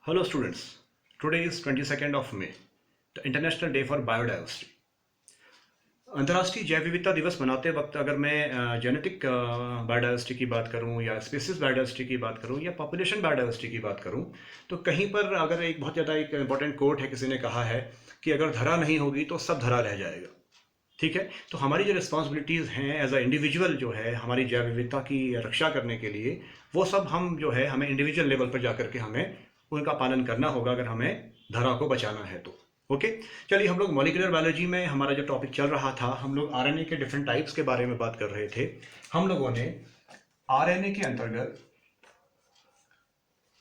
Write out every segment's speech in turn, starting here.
Hello students, today is 22nd of May, the International Day for Biodiversity. अंतर्राष्ट्रीय जैव विविधता दिवस मनाते वक्त अगर मैं जेनेटिक बायोडाइवर्सिटी की बात करूं या स्पीसीज बायोडाइवर्सिटी की बात करूं या पॉपुलेशन बायोडाइवर्सिटी की बात करूं तो कहीं पर अगर एक बहुत ज़्यादा एक इंपॉर्टेंट कोट है, किसी ने कहा है कि अगर धरा नहीं होगी तो सब धरा रह जाएगा। ठीक है, तो हमारी जो रिस्पॉन्सिबिलिटीज़ हैं एज अ इंडिविजुअल जो है हमारी जैव विविधता की रक्षा करने के लिए, वो सब हम जो है हमें इंडिविजुअल लेवल पर जाकर के हमें उनका पालन करना होगा अगर हमें धरा को बचाना है तो। ओके, चलिए हम लोग मॉलिक्यूलर बायोलॉजी में हमारा जो टॉपिक चल रहा था, हम लोग आरएनए के डिफरेंट टाइप्स के बारे में बात कर रहे थे। हम लोगों ने आरएनए के अंतर्गत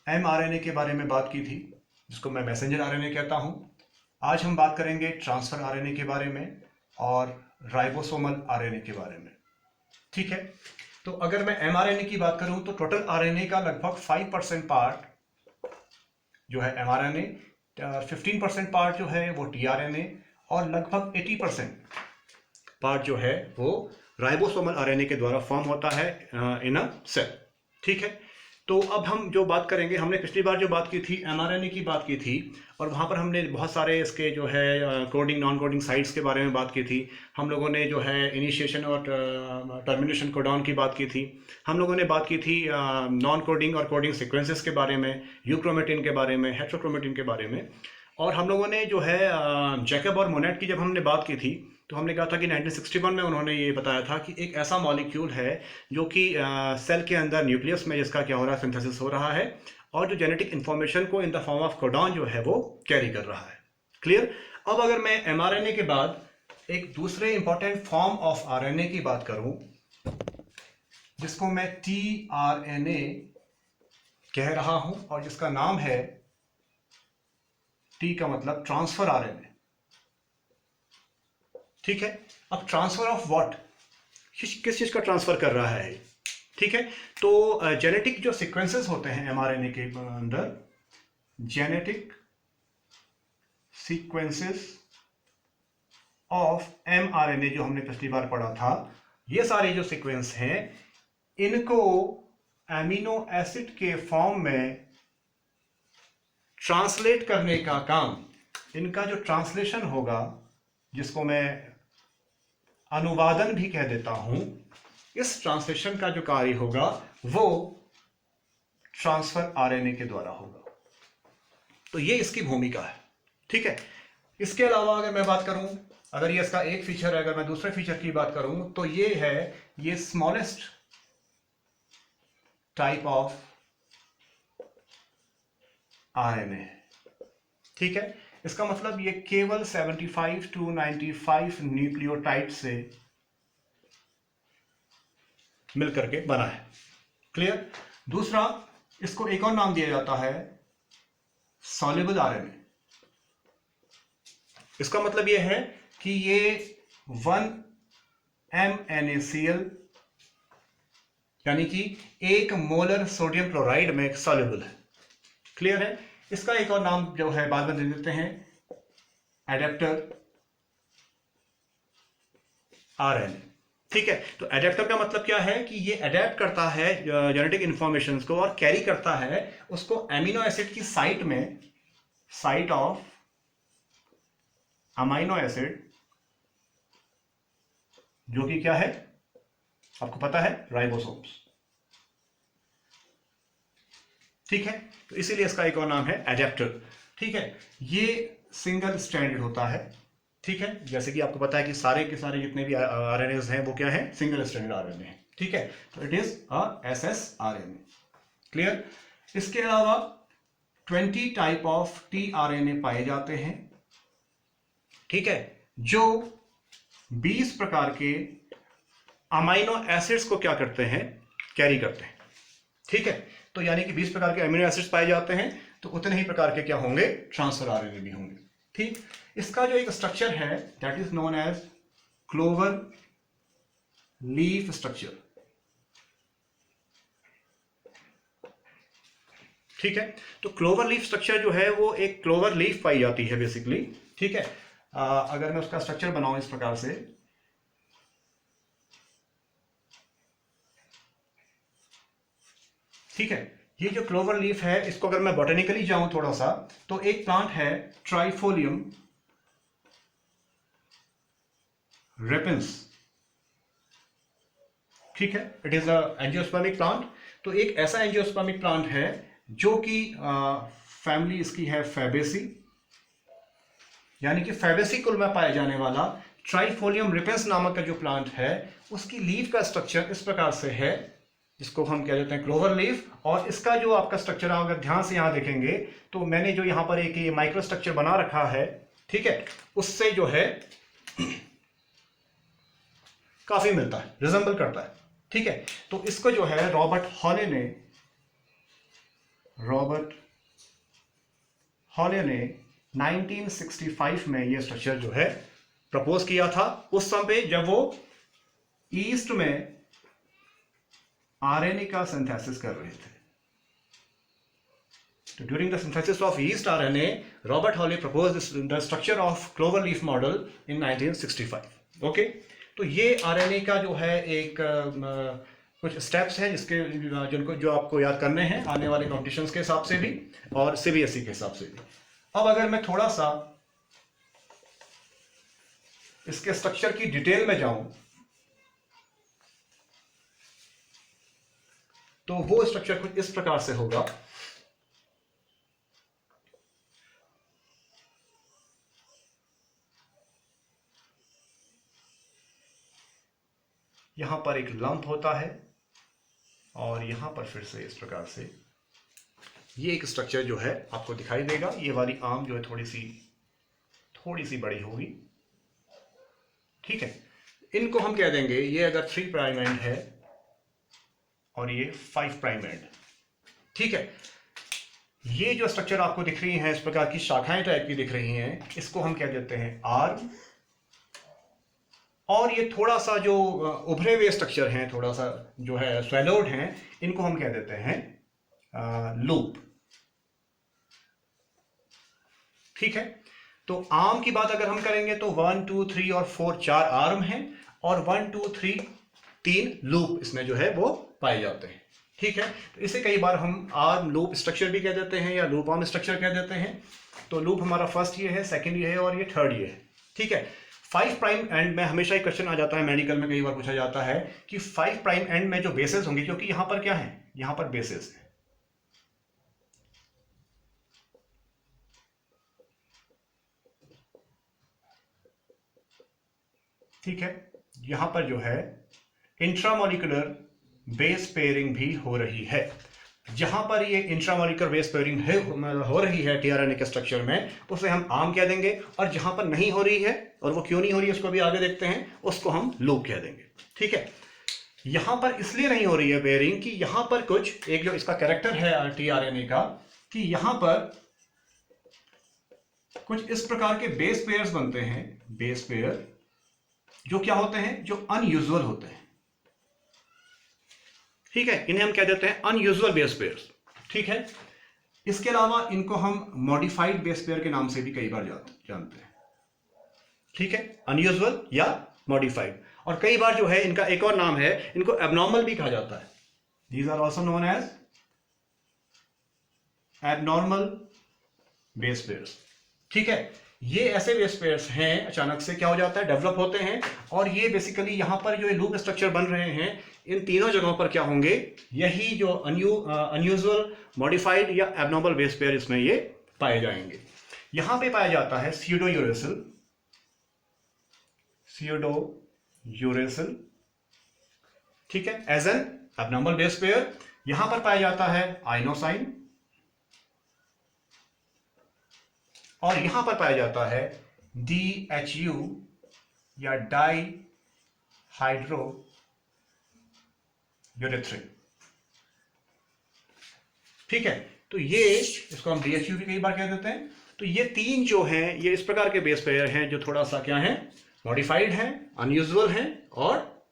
एमआरएनए के बारे में बात की थी, जिसको मैं मैसेंजर आरएनए कहता हूं। आज हम बात करेंगे ट्रांसफर आरएनए के बारे में और राइबोसोमल आरएनए के बारे में। ठीक है, तो अगर मैं एमआरएनए की बात करूं तो टोटल आरएनए का लगभग 5% पार्ट जो है एमआरएनए, 15% पार्ट जो है वो टीआरएनए और लगभग 80% पार्ट जो है वो राइबोसोमल आरएनए के द्वारा फॉर्म होता है इन अ सेल। ठीक है, तो अब हम जो बात करेंगे, हमने पिछली बार जो बात की थी एमआरएनए की बात की थी और वहाँ पर हमने बहुत सारे इसके जो है कोडिंग नॉन कोडिंग साइट्स के बारे में बात की थी। हम लोगों ने जो है इनिशिएशन और टर्मिनेशन कोडॉन की बात की थी। हम लोगों ने बात की थी नॉन कोडिंग और कोडिंग सीक्वेंसेस के बारे में, यूक्रोमेटिन के बारे में, हेट्रोक्रोमेटिन के बारे में। और हम लोगों ने जो है जैकब और मोनेट की जब हमने बात की थी तो हमने कहा था कि 1961 में उन्होंने ये बताया था कि एक ऐसा मॉलिक्यूल है जो कि सेल के अंदर न्यूक्लियस में जिसका क्या हो रहा है, सिंथेसिस हो रहा है और जो जेनेटिक इन्फॉर्मेशन को in the form of codon जो है वो कैरी कर रहा है। क्लियर। अब अगर मैं एमआरएनए के बाद एक दूसरे इंपॉर्टेंट फॉर्म ऑफ आरएनए की बात करूं, जिसको मैं टीआरएनए कह रहा हूं और जिसका नाम है, टी का मतलब ट्रांसफर आरएनए। ठीक है, अब ट्रांसफर ऑफ व्हाट, किस चीज का ट्रांसफर कर रहा है? ठीक है, तो जेनेटिक जो सीक्वेंसेस होते हैं एमआरएनए के अंदर, जेनेटिक सीक्वेंसेस ऑफ एमआरएनए जो हमने पिछली बार पढ़ा था, ये सारे जो सीक्वेंस हैं इनको एमिनो एसिड के फॉर्म में ट्रांसलेट करने का काम, इनका जो ट्रांसलेशन होगा, जिसको मैं अनुवादन भी कह देता हूं, इस ट्रांसलेशन का जो कार्य होगा वो ट्रांसफर आरएनए के द्वारा होगा। तो ये इसकी भूमिका है। ठीक है, इसके अलावा अगर मैं बात करूं, अगर ये इसका एक फीचर है, अगर मैं दूसरे फीचर की बात करूं तो ये है, ये स्मॉलेस्ट टाइप ऑफ आरएनए है। ठीक है, इसका मतलब ये केवल 75 to 95 न्यूक्लियोटाइड से मिलकर के बना है। क्लियर। दूसरा, इसको एक और नाम दिया जाता है सॉल्युबल आरएनए। इसका मतलब यह है कि ये 1 MnACl यानी कि 1 मोलर सोडियम क्लोराइड में सॉल्युबल है। क्लियर है। इसका एक और नाम जो है बाद में दे देते हैं, एडेप्टर आरएनए। ठीक है, तो एडेप्टर का मतलब क्या है कि ये अडेप्ट करता है जेनेटिक इंफॉर्मेशन को और कैरी करता है उसको एमिनो एसिड की साइट में, साइट ऑफ अमाइनो एसिड, जो कि क्या है आपको पता है, राइबोसोम्स। ठीक है, तो इसीलिए इसका एक और नाम है एडेप्टर। ठीक है, ये सिंगल स्ट्रैंडेड होता है। ठीक है, जैसे कि आपको पता है कि सारे के सारे जितने भी आरएनएस हैं वो क्या है, सिंगल स्ट्रैंडेड आरएनए है। ठीक है, तो it is a SS RNA. Clear. इसके अलावा 20 टाइप ऑफ टीआरएनए पाए जाते हैं। ठीक है, जो 20 प्रकार के अमाइनो एसिड्स को क्या करते हैं, कैरी करते हैं। ठीक है, तो यानी कि 20 प्रकार के अमीनो एसिड्स पाए जाते हैं, तो उतने ही प्रकार के क्या होंगे, ट्रांसफर आरएनए भी होंगे। ठीक, इसका जो एक स्ट्रक्चर है that is known as clover leaf structure. ठीक है, तो क्लोवर लीफ स्ट्रक्चर जो है वो एक क्लोवर लीफ पाई जाती है बेसिकली। ठीक है, अगर मैं उसका स्ट्रक्चर बनाऊं इस प्रकार से, ठीक है, ये जो क्लोवर लीफ है, इसको अगर मैं बॉटेनिकली जाऊं थोड़ा सा, तो एक प्लांट है ट्राइफोलियम रेपिंस, ठीक है, it is a angiospermic plant. तो एक ऐसा एंजियोस्पर्मिक प्लांट है जो कि फैमिली इसकी है फैबेसी, यानी कि फैबेसी कुल में पाया जाने वाला ट्राइफोलियम रिपेंस नामक का जो प्लांट है, उसकी लीफ का स्ट्रक्चर इस प्रकार से है, जिसको हम कह देते हैं क्लोवर लीफ। और इसका जो आपका स्ट्रक्चर, अगर ध्यान से यहां देखेंगे तो मैंने जो यहां पर एक माइक्रो स्ट्रक्चर बना रखा है, ठीक है, उससे जो है काफी मिलता है, रिजेंबल करता है, ठीक है। तो इसको जो है रॉबर्ट हॉले ने 1965 में ये स्ट्रक्चर जो है प्रपोज किया था, उस समय जब वो ईस्ट में आरएनए का सिंथेसिस कर रहे थे। तो during the synthesis of east RNA, Robert Hawley proposed the structure of clover leaf model in 1965। Okay, तो ये आरएनए का जो है एक कुछ स्टेप्स हैं जिसके जो आपको याद करने हैं आने वाले कॉम्पिटिशन्स के हिसाब से भी और सीबीएसई के हिसाब से भी। अब अगर मैं थोड़ा सा इसके स्ट्रक्चर की डिटेल में जाऊं, तो वो स्ट्रक्चर कुछ इस प्रकार से होगा। यहां पर एक लंप होता है और यहां पर फिर से इस प्रकार से ये एक स्ट्रक्चर जो है आपको दिखाई देगा। ये वाली आर्म जो है थोड़ी सी बड़ी होगी, ठीक है। इनको हम कह देंगे, ये अगर 3 प्राइम एंड है और ये 5 प्राइम एंड, ठीक है। ये जो स्ट्रक्चर आपको दिख रही हैं, इस प्रकार की शाखाएं टाइप की दिख रही हैं, इसको हम कह देते हैं आर्म। और ये थोड़ा सा जो उभरे हुए स्ट्रक्चर हैं, थोड़ा सा जो है स्वेलोड हैं, इनको हम कह देते हैं लूप, ठीक है। तो आर्म की बात अगर हम करेंगे तो 1 2 3 और 4 4 आर्म हैं और 1 2 3 3 लूप इसमें जो है वो पाए जाते हैं, ठीक है। तो इसे कई बार हम आर्म लूप स्ट्रक्चर भी कह देते हैं या लूप आर्म स्ट्रक्चर कह देते हैं। तो लूप हमारा फर्स्ट ये है, सेकंड ये है और ये थर्ड ये है, ठीक है। 5 प्राइम एंड में हमेशा एक क्वेश्चन आ जाता है, मेडिकल में कई बार पूछा जाता है कि 5 प्राइम एंड में जो बेसेस होंगे, क्योंकि यहां पर क्या है, यहां पर बेसेस है, ठीक है। यहां पर जो है इंट्रामोलिकुलर बेस पेयरिंग भी हो रही है। जहां पर ये इंट्रामोलिकुलर बेस पेयरिंग हो रही है टीआरएनए के स्ट्रक्चर में, उसे हम आर्म कह देंगे। और जहां पर नहीं हो रही है, और वो क्यों नहीं हो रही है उसको भी आगे देखते हैं, उसको हम लूप कह देंगे, ठीक है। यहां पर इसलिए नहीं हो रही है पेयरिंग कि यहां पर कुछ एक जो इसका कैरेक्टर है टीआरएनए का, कि यहां पर कुछ इस प्रकार के बेस पेयर्स बनते हैं, बेस पेयर जो क्या होते हैं, जो अनयूजुअल होते हैं, ठीक है। इन्हें हम कह देते हैं अनयूजुअल बेस पेयर्स, ठीक है। इसके अलावा इनको हम मॉडिफाइड बेस पेयर के नाम से भी कई बार जानते हैं, ठीक है, अनयूजुअल या मॉडिफाइड। और कई बार जो है इनका एक और नाम है, इनको एबनॉर्मल भी कहा जाता है। These are also known as abnormal base pairs, ठीक है। ये ऐसे बेस पेयर्स हैं, अचानक से क्या हो जाता है, डेवलप होते हैं। और ये बेसिकली यहां पर जो लूप स्ट्रक्चर बन रहे हैं, इन तीनों जगहों पर क्या होंगे, यही जो अनयूजुअल, मॉडिफाइड या एबनॉर्मल बेस पेयर इसमें ये पाए जाएंगे। यहां पे पाया जाता है स्यूडोयूरेसिल, ठीक है, as an abnormal base pair. यहां पर पाया जाता है आइनोसाइन, और यहां पर पाया जाता है DHU या डाई हाइड्रो यूरेथ्रिन, ठीक है। तो ये इसको हम DHU भी कई बार कह देते हैं। तो ये तीन जो हैं, ये इस प्रकार के बेस पेयर हैं जो थोड़ा सा क्या हैं, मॉडिफाइड हैं, अनयूजुअल हैं, और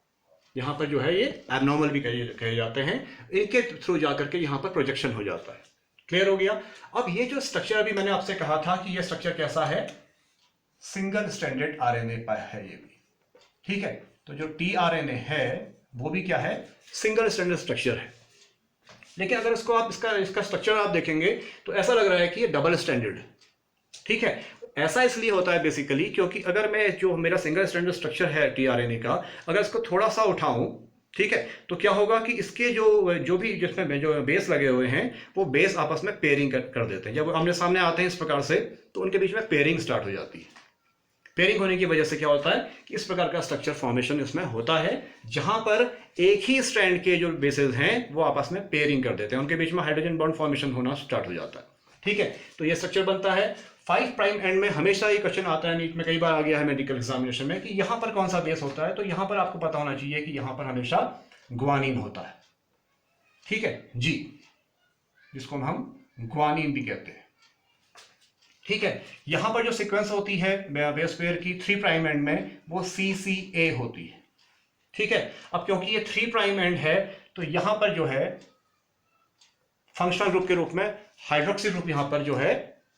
यहां पर जो है ये एबनॉर्मल भी कहे जाते हैं। इनके थ्रू जाकर के यहां पर प्रोजेक्शन हो जाता है। क्लियर हो गया। अब ये जो स्ट्रक्चर अभी मैंने आपसे कहा था कि ये स्ट्रक्चर कैसा है, सिंगल स्ट्रैंडेड आरएनए है ये भी, ठीक है। तो जो टीआरएनए है वो भी क्या है, सिंगल स्ट्रैंडेड स्ट्रक्चर है। लेकिन अगर इसको आप इसका स्ट्रक्चर आप देखेंगे तो ऐसा लग रहा है कि ये डबल स्टैंडर्ड, ठीक है। ऐसा इसलिए होता है बेसिकली क्योंकि अगर मैं जो मेरा सिंगल स्टैंडर्ड स्ट्रक्चर है टीआरएनए का, अगर इसको थोड़ा सा उठाऊं, ठीक है, तो क्या होगा कि इसके जो भी जिसमें जो बेस लगे हुए हैं वो बेस आपस में पेयरिंग कर देते हैं। जब आमने सामने आते हैं इस प्रकार से तो उनके बीच में पेयरिंग स्टार्ट हो जाती है। पेयरिंग होने की वजह से क्या होता है कि इस प्रकार का स्ट्रक्चर फॉर्मेशन इसमें होता है, जहां पर एक ही स्ट्रैंड के जो बेसेस हैं वो आपस में पेयरिंग कर देते हैं, उनके बीच में हाइड्रोजन बॉन्ड फॉर्मेशन होना स्टार्ट हो जाता है, ठीक है। तो ये स्ट्रक्चर बनता है। 5 प्राइम एंड में हमेशा ये क्वेश्चन आता है, नीट में कई बार आ गया है मेडिकल एग्जामिनेशन में, कि यहां पर कौन सा बेस होता है। तो यहां पर आपको पता होना चाहिए कि यहां पर हमेशा ग्वानिन होता है, ठीक है जी, जिसको हम ग्वानिन भी कहते हैं, ठीक है। यहां पर जो सीक्वेंस होती है बेस पेयर की 3 प्राइम एंड में वो CCA होती है, ठीक है। अब क्योंकि ये 3 प्राइम एंड है तो यहां पर जो है फंक्शनल ग्रुप के रूप में हाइड्रोक्सी ग्रुप यहां पर जो है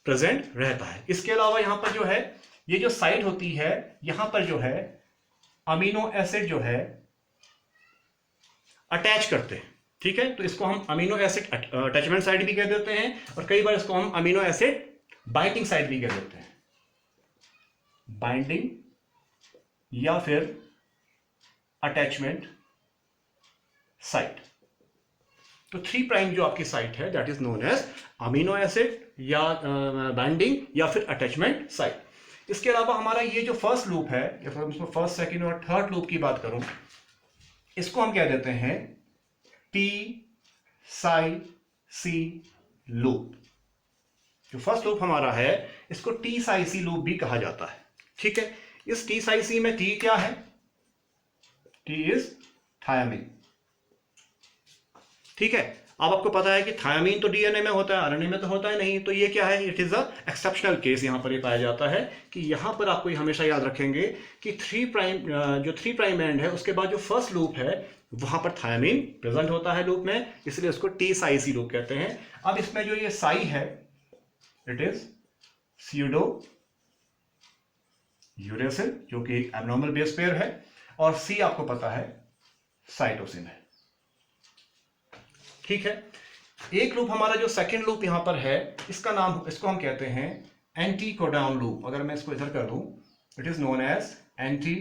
प्रेजेंट रहता है। इसके अलावा यहां पर जो है ये जो साइड होती है यहां पर जो है अमीनो एसिड जो है अटैच करते हैं, ठीक है। तो इसको हम अमीनो एसिड अटैचमेंट साइड भी कह देते हैं और कई बार इसको हम अमीनो एसिड बाइंडिंग साइड भी कह देते हैं, बाइंडिंग या फिर अटैचमेंट साइट। तो 3 प्राइम जो आपकी साइट है that is known as amino acid या बाइंडिंग या फिर अटैचमेंट साइट। इसके अलावा हमारा ये जो फर्स्ट लूप है, या फिर इसमें फर्स्ट सेकंड और थर्ड लूप की बात करूं, इसको हम कह देते हैं T-Psi-C लूप। जो फर्स्ट लूप हमारा है इसको T-Psi-C लूप भी कहा जाता है, ठीक है। इस T-Psi-C में T क्या है? T इज थायामीन, ठीक है। अब आपको पता है कि थायामीन तो डीएनए में होता है, आरएनए में तो होता है नहीं। तो ये क्या है? It is a exceptional case. यहां पर ये पाया जाता है कि यहां पर आपको हमेशा याद रखेंगे कि 3 प्राइम एंड है उसके बाद जो फर्स्ट लूप है वहां पर थायामीन प्रेजेंट होता है लूप में, इसलिए उसको T-Psi-C लूप कहते हैं। अब इसमें जो ये साई है इट इज स्यूडो यूरेसिल जो कि एक एब्नॉर्मल बेस पेयर है, और सी आपको पता है साइटोसिन है, ठीक है। एक लूप हमारा जो सेकंड लूप यहां पर है इसको हम कहते हैं एंटी कोडॉन लूप। अगर मैं इसको इधर कर दूं it is known as anti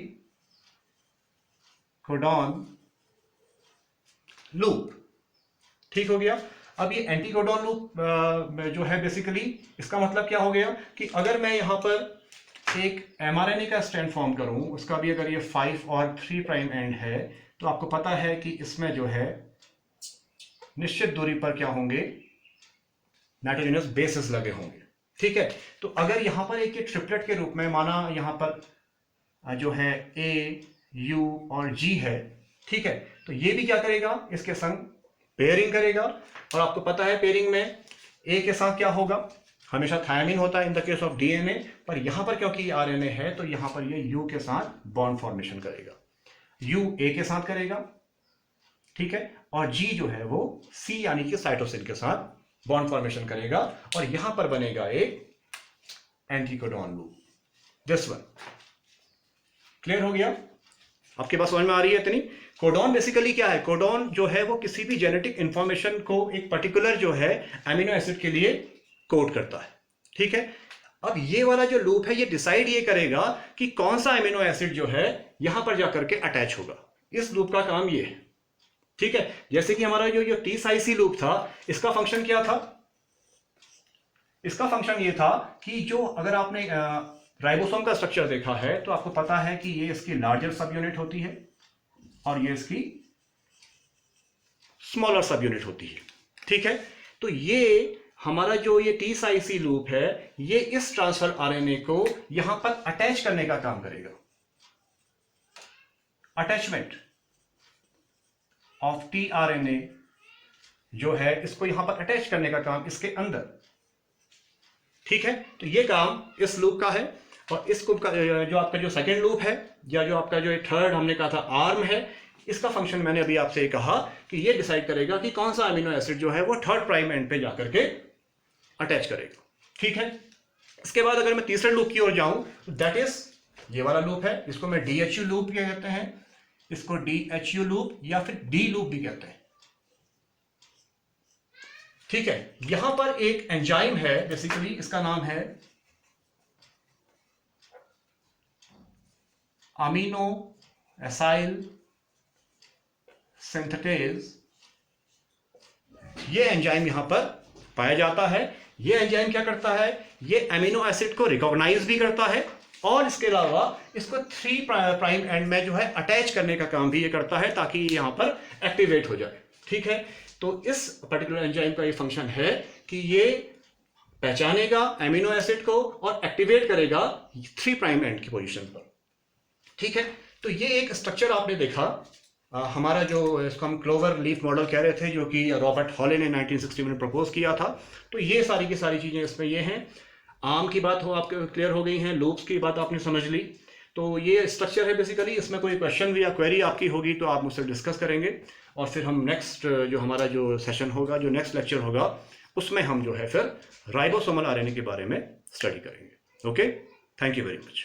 codon loop, ठीक हो गया। अब ये एंटी कोडॉन लूप जो है बेसिकली इसका मतलब क्या हो गया कि अगर मैं यहां पर एक एमआरएनए का स्ट्रैंड फॉर्म करूं, उसका भी अगर ये 5 और 3 प्राइम एंड है, तो आपको पता है कि इसमें जो है निश्चित दूरी पर क्या होंगे? नाइट्रोजनस बेसेस लगे होंगे, ठीक है। तो अगर यहां पर एक ट्रिपलेट के रूप में माना यहां पर जो है A, U और G है, ठीक है, तो ये भी क्या करेगा? इसके संग पेयरिंग करेगा। और आपको पता है पेयरिंग में A के साथ क्या होगा? हमेशा थायामीन होता है in the case of DNA, पर यहां पर क्योंकि आरएनए है तो यहां पर ये U के साथ बॉन्ड फॉर्मेशन करेगा, U A के साथ करेगा, ठीक है, और G जो है वो C यानी कि साइटोसिन के साथ बॉन्ड फॉर्मेशन करेगा, और यहां पर बनेगा एक anticodon loop. This one clear हो गया? आपके पास समझ में आ रही है इतनी? कोडॉन बेसिकली क्या है? कोडॉन जो है वो किसी भी जेनेटिक इंफॉर्मेशन को एक पर्टिकुलर जो है एमिनो एसिड के लिए कोड करता है, ठीक है। अब ये वाला जो लूप है ये डिसाइड ये करेगा कि कौन सा एमिनो एसिड जो है यहां पर जाकर के अटैच होगा। इस लूप का काम ये है, ठीक है। जैसे कि हमारा जो T-Psi-C लूप था, इसका फंक्शन क्या था? इसका फंक्शन ये था कि जो अगर आपने राइबोसोम का स्ट्रक्चर देखा है तो आपको पता है कि ये इसकी लार्जर सब यूनिट होती है और ये इसकी स्मॉलर सब यूनिट होती है, ठीक है। तो ये हमारा जो ये T-Psi-C लूप है ये इस ट्रांसफर आरएनए को यहां पर अटैच करने का काम करेगा। अटैचमेंट ऑफ tRNA जो है इसको यहां पर अटैच करने का काम इसके अंदर, ठीक है। तो ये काम इस लूप का है। और इस लूप का जो आपका जो सेकेंड लूप है या जो आपका जो थर्ड हमने कहा था आर्म है, इसका फंक्शन मैंने अभी आपसे कहा कि ये डिसाइड करेगा कि कौन सा अमीनो एसिड जो है वो थर्ड प्राइम एंड पे जाकर के अटैच करेगा, ठीक है। इसके बाद अगर मैं तीसरे लूप की ओर जाऊं तो दैट इज ये वाला लूप है, इसको मैं DHU लूप कहते हैं, इसको DHU लूप या फिर D लूप भी कहते हैं, ठीक है, यहां पर एक एंजाइम है, बेसिकली इसका नाम है अमीनो एसाइल सिंथेटेज। ये एंजाइम यहां पर पाया जाता है। ये एंजाइम क्या करता है, ये अमीनो एसिड को रिकॉग्नाइज भी करता है और इसके अलावा इसको 3 प्राइम एंड में जो है अटैच करने का काम भी ये करता है ताकि ये यहां पर एक्टिवेट हो जाए। ठीक है, तो इस पर्टिकुलर एंजाइम का ये फंक्शन है कि ये पहचानेगा अमीनो एसिड को और एक्टिवेट करेगा 3 प्राइम एंड की पोजीशन पर। ठीक है, तो ये एक स्ट्रक्चर आपने देखा। हमारा जो इसको हम क्लोवर लीफ मॉडल कह रहे थे, जो कि रॉबर्ट हॉले ने 1960 में प्रपोज किया था। तो ये सारी की सारी चीजें इसमें ये हैं। आर्म की बात हो आपके क्लियर हो गई हैं, लूप्स की बात आपने समझ ली। तो ये स्ट्रक्चर है बेसिकली। इसमें कोई क्वेश्चन या क्वेरी आपकी होगी तो आप मुझसे डिस्कस करेंगे और फिर हम नेक्स्ट जो हमारा जो सेशन होगा, जो नेक्स्ट लेक्चर होगा, उसमें हम जो है फिर राइबोसोमल आरएनए के बारे में स्टडी करेंगे। Okay, thank you very much.